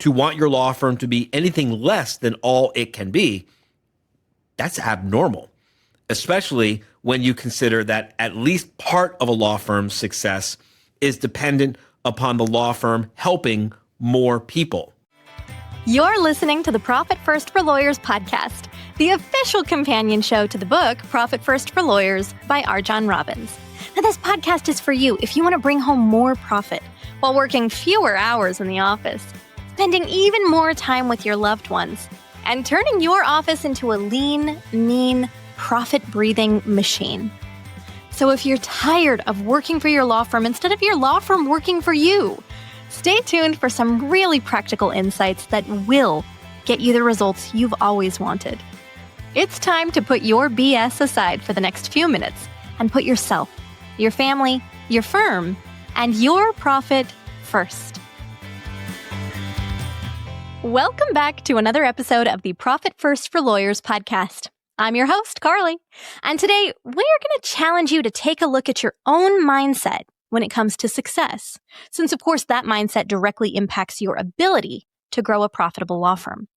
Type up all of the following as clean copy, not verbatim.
To want your law firm to be anything less than all it can be, that's abnormal, especially when you consider that at least part of a law firm's success is dependent upon the law firm helping more people. You're listening to the Profit First for Lawyers podcast, the official companion show to the book Profit First for Lawyers by RJon Robins. Now, this podcast is for you if you want to bring home more profit while working fewer hours in the office, spending even more time with your loved ones, and turning your office into a lean, mean, profit-breathing machine. So if you're tired of working for your law firm instead of your law firm working for you, stay tuned for some really practical insights that will get you the results you've always wanted. It's time to put your BS aside for the next few minutes and put yourself, your family, your firm, and your profit first. Welcome back to another episode of the Profit First for Lawyers podcast. I'm your host, Carly, and today we're going to challenge you to take a look at your own mindset when it comes to success, since of course that mindset directly impacts your ability to grow a profitable law firm.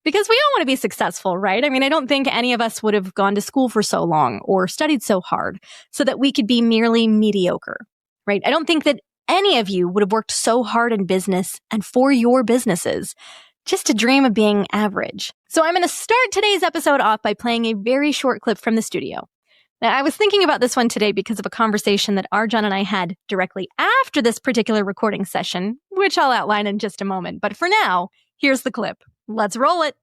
Because we all want to be successful, right? I mean, I don't think any of us would have gone to school for so long or studied so hard so that we could be merely mediocre, right? I don't think that any of you would have worked so hard in business and for your businesses just to dream of being average. So I'm going to start today's episode off by playing a very short clip from the studio. Now, I was thinking about this one today because of a conversation that RJon and I had directly after this particular recording session, which I'll outline in just a moment. But for now, here's the clip. Let's roll it.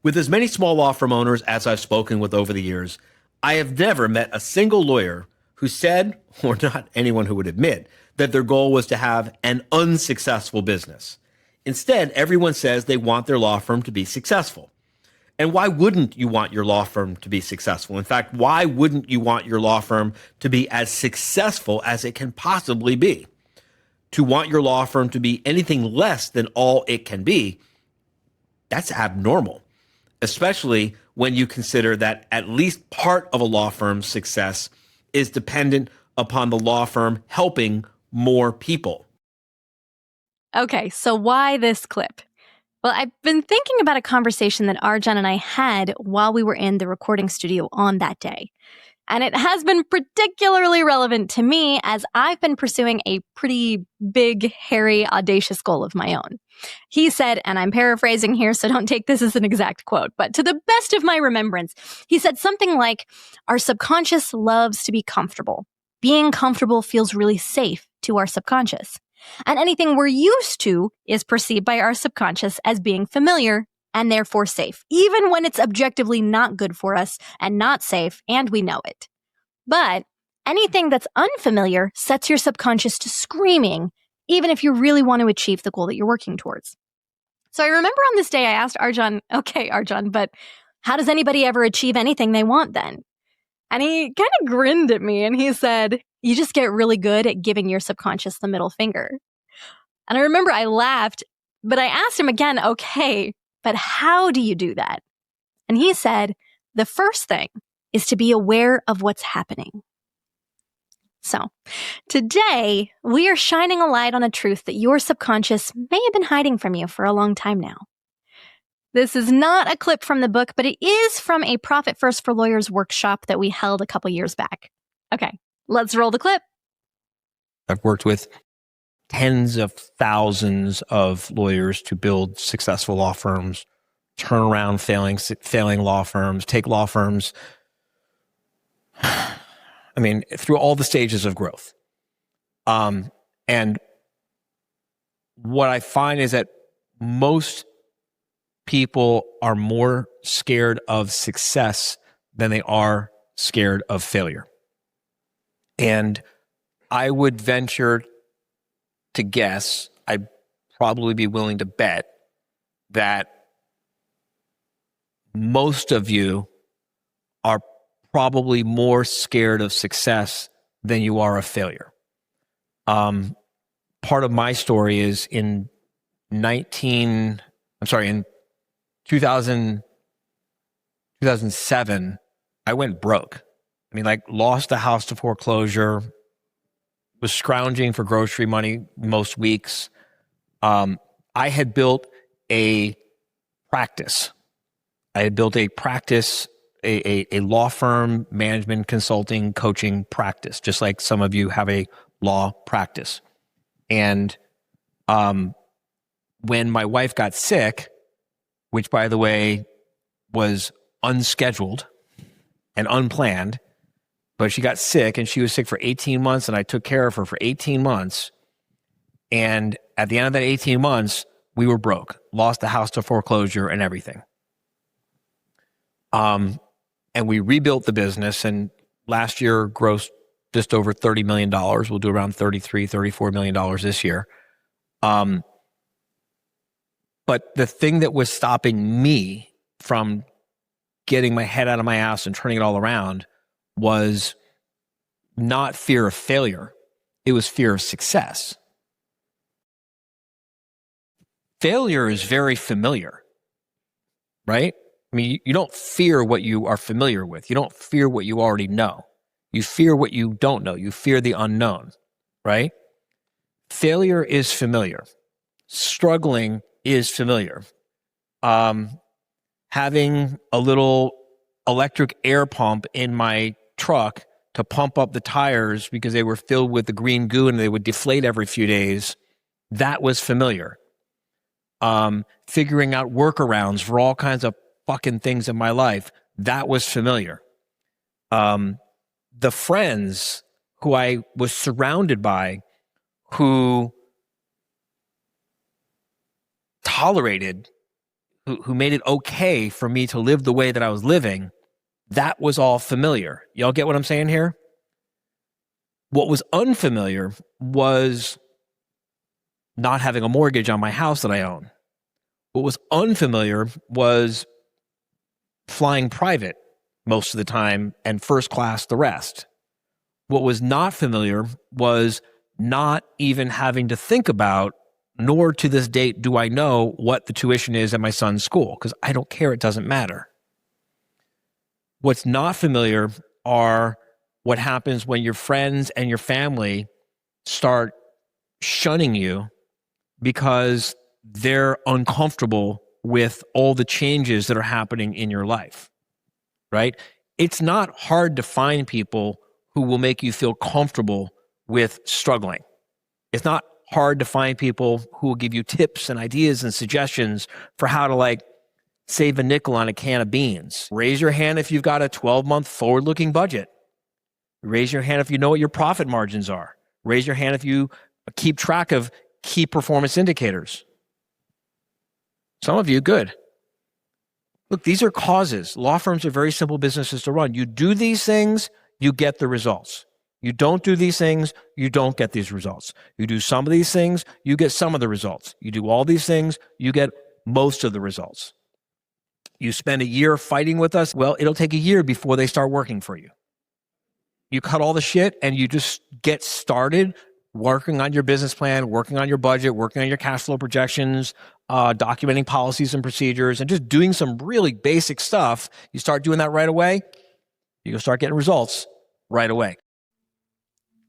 With as many small law firm owners as I've spoken with over the years, I have never met a single lawyer who said, or not anyone who would admit, that their goal was to have an unsuccessful business. Instead, everyone says they want their law firm to be successful. And why wouldn't you want your law firm to be successful? In fact, why wouldn't you want your law firm to be as successful as it can possibly be? To want your law firm to be anything less than all it can be, that's abnormal, especially when you consider that at least part of a law firm's success is dependent upon the law firm helping more people. Okay, so why this clip? Well, I've been thinking about a conversation that RJon and I had while we were in the recording studio on that day. And it has been particularly relevant to me as I've been pursuing a pretty big, hairy, audacious goal of my own. He said, and I'm paraphrasing here, so don't take this as an exact quote, but to the best of my remembrance, he said something like, our subconscious loves to be comfortable. Being comfortable feels really safe to our subconscious. And anything we're used to is perceived by our subconscious as being familiar and therefore safe, even when it's objectively not good for us and not safe, and we know it. But anything that's unfamiliar sets your subconscious to screaming, even if you really want to achieve the goal that you're working towards. So I remember on this day I asked RJon, okay, RJon, but how does anybody ever achieve anything they want then? And he kind of grinned at me and he said, you just get really good at giving your subconscious the middle finger. And I remember I laughed, but I asked him again, okay, but how do you do that? And he said, the first thing is to be aware of what's happening. So today we are shining a light on a truth that your subconscious may have been hiding from you for a long time now. This is not a clip from the book, but it is from a Profit First for Lawyers workshop that we held a couple years back. Okay, let's roll the clip. I've worked with tens of thousands of lawyers to build successful law firms, turn around failing law firms, take law firms, through all the stages of growth. And what I find is that most people are more scared of success than they are scared of failure. And I would venture to guess, I'd probably be willing to bet that most of you are probably more scared of success than you are of failure. Part of my story is in 2007, I went broke. Lost the house to foreclosure, was scrounging for grocery money most weeks. I I had built a practice. I had built a practice, a law firm, management, consulting, coaching practice, just like some of you have a law practice. And when my wife got sick, which by the way was unscheduled and unplanned, but she got sick and she was sick for 18 months and I took care of her for 18 months. And at the end of that 18 months, we were broke, lost the house to foreclosure and everything. And we rebuilt the business, and last year grossed just over $30 million. We'll do around $33, $34 million this year. But the thing that was stopping me from getting my head out of my ass and turning it all around was not fear of failure. It was fear of success. Failure is very familiar, right? I mean, you don't fear what you are familiar with. You don't fear what you already know. You fear what you don't know. You fear the unknown, right? Failure is familiar. Struggling is familiar. Having a little electric air pump in my truck to pump up the tires because they were filled with the green goo and they would deflate every few days, that was familiar. Figuring out workarounds for all kinds of fucking things in my life, that was familiar. The friends who I was surrounded by, who tolerated, who made it okay for me to live the way that I was living, that was all familiar. Y'all get what I'm saying here? What was unfamiliar was not having a mortgage on my house that I own. What was unfamiliar was flying private most of the time and first class the rest. What was not familiar was not even having to think about, nor to this date do I know what the tuition is at my son's school, because I don't care, it doesn't matter. What's not familiar are what happens when your friends and your family start shunning you because they're uncomfortable with all the changes that are happening in your life, right? It's not hard to find people who will make you feel comfortable with struggling. It's not hard to find people who will give you tips and ideas and suggestions for how to save a nickel on a can of beans. Raise your hand if you've got a 12-month forward-looking budget. Raise your hand if you know what your profit margins are. Raise your hand if you keep track of key performance indicators. Some of you, good. Look, these are causes. Law firms are very simple businesses to run. You do these things, you get the results. You don't do these things, you don't get these results. You do some of these things, you get some of the results. You do all these things, you get most of the results. You spend a year fighting with us, well, it'll take a year before they start working for you. You cut all the shit and you just get started working on your business plan, working on your budget, working on your cash flow projections, documenting policies and procedures, and just doing some really basic stuff. You start doing that right away, you're going to start getting results right away.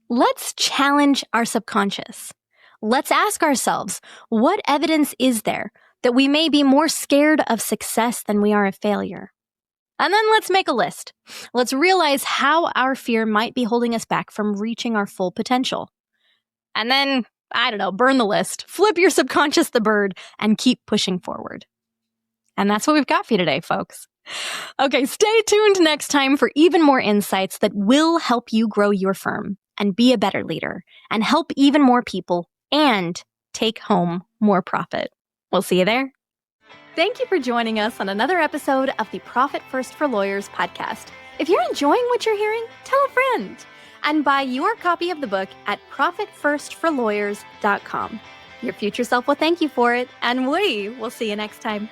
Let's challenge our subconscious. Let's ask ourselves, what evidence is there that we may be more scared of success than we are of failure? And then let's make a list. Let's realize how our fear might be holding us back from reaching our full potential. And then, burn the list, flip your subconscious the bird, and keep pushing forward. And that's what we've got for you today, folks. Okay, stay tuned next time for even more insights that will help you grow your firm and be a better leader and help even more people and take home more profit. We'll see you there. Thank you for joining us on another episode of the Profit First for Lawyers podcast. If you're enjoying what you're hearing, tell a friend and buy your copy of the book at profitfirstforlawyers.com. Your future self will thank you for it, and we will see you next time.